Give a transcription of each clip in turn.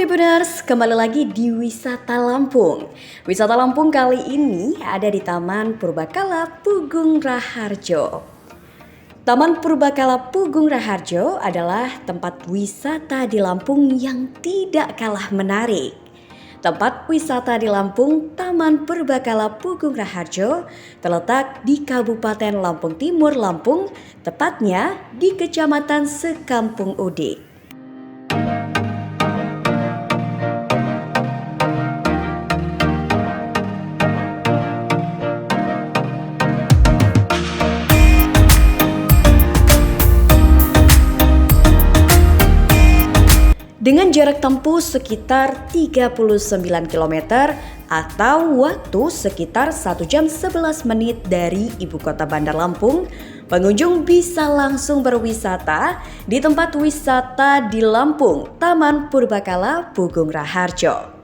Tribuners, kembali lagi di Wisata Lampung. Wisata Lampung kali ini ada di Taman Purbakala Pugung Raharjo. Taman Purbakala Pugung Raharjo adalah tempat wisata di Lampung yang tidak kalah menarik. Tempat wisata di Lampung, Taman Purbakala Pugung Raharjo, terletak di Kabupaten Lampung Timur, Lampung, tepatnya di Kecamatan Sekampung Udik. Dengan jarak tempuh sekitar 39 km atau waktu sekitar 1 jam 11 menit dari ibu kota Bandar Lampung, pengunjung bisa langsung berwisata di tempat wisata di Lampung, Taman Purbakala Pugung Raharjo.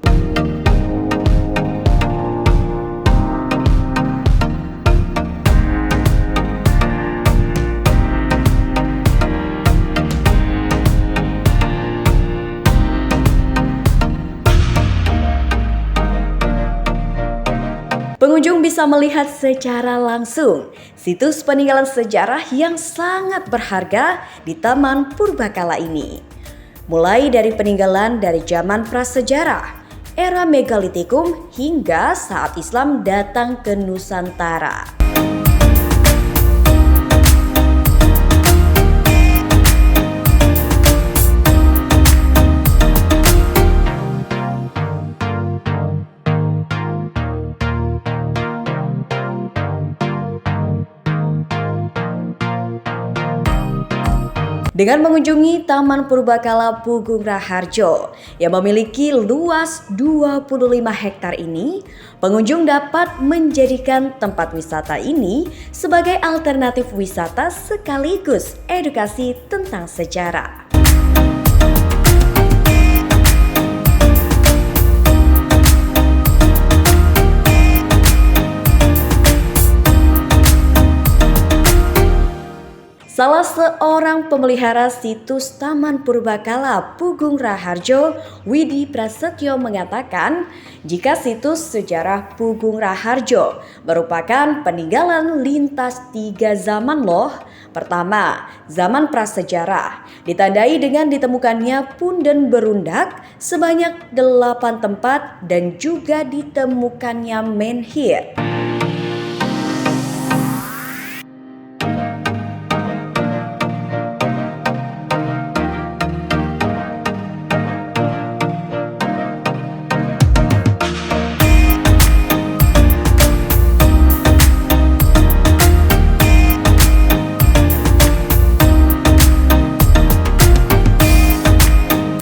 Pengunjung bisa melihat secara langsung situs peninggalan sejarah yang sangat berharga di Taman Purbakala ini. Mulai dari peninggalan dari zaman prasejarah, era megalitikum hingga saat Islam datang ke Nusantara. Dengan mengunjungi Taman Purbakala Pugung Raharjo yang memiliki luas 25 hektar ini, pengunjung dapat menjadikan tempat wisata ini sebagai alternatif wisata sekaligus edukasi tentang sejarah. Salah seorang pemelihara situs Taman Purbakala Pugung Raharjo, Widi Prasetyo, mengatakan jika situs sejarah Pugung Raharjo merupakan peninggalan lintas 3 zaman loh. Pertama, zaman prasejarah, ditandai dengan ditemukannya punden berundak sebanyak 8 tempat dan juga ditemukannya menhir.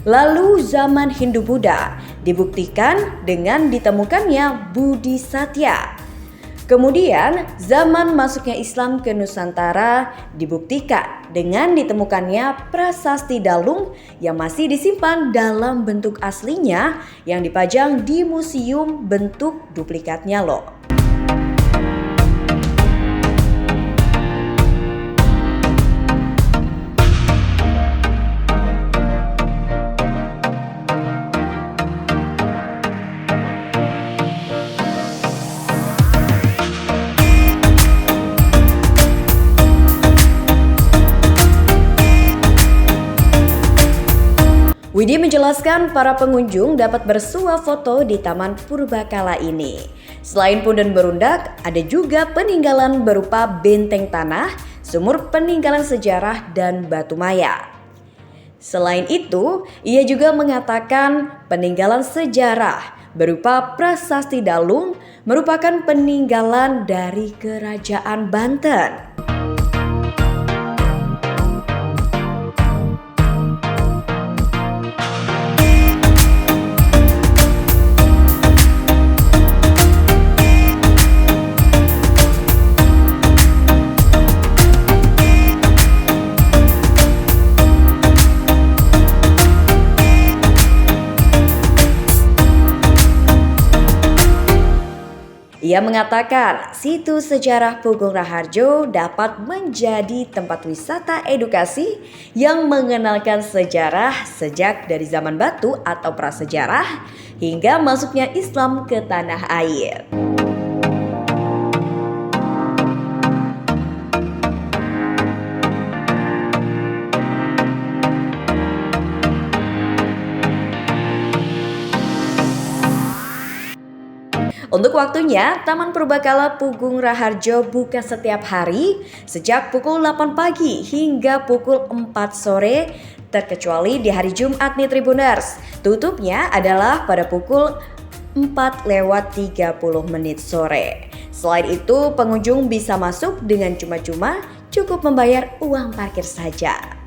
Lalu zaman Hindu-Buddha dibuktikan dengan ditemukannya Budi Satya. Kemudian zaman masuknya Islam ke Nusantara dibuktikan dengan ditemukannya prasasti Dalung yang masih disimpan dalam bentuk aslinya yang dipajang di museum bentuk duplikatnya loh. Widi menjelaskan para pengunjung dapat bersuah foto di Taman Purbakala ini. Selain punden berundak, ada juga peninggalan berupa benteng tanah, sumur peninggalan sejarah, dan batu maya. Selain itu, ia juga mengatakan peninggalan sejarah berupa prasasti Dalung merupakan peninggalan dari Kerajaan Banten. Ia mengatakan situs sejarah Pugung Raharjo dapat menjadi tempat wisata edukasi yang mengenalkan sejarah sejak dari zaman batu atau prasejarah hingga masuknya Islam ke tanah air. Untuk waktunya, Taman Purbakala Pugung Raharjo buka setiap hari sejak pukul 8 pagi hingga pukul 4 sore, terkecuali di hari Jumat nih Tribuners. Tutupnya adalah pada pukul 4:30 sore. Selain itu, pengunjung bisa masuk dengan cuma-cuma, cukup membayar uang parkir saja.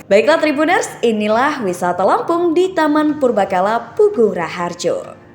Baiklah Tribuners, inilah wisata Lampung di Taman Purbakala Pugung Raharjo.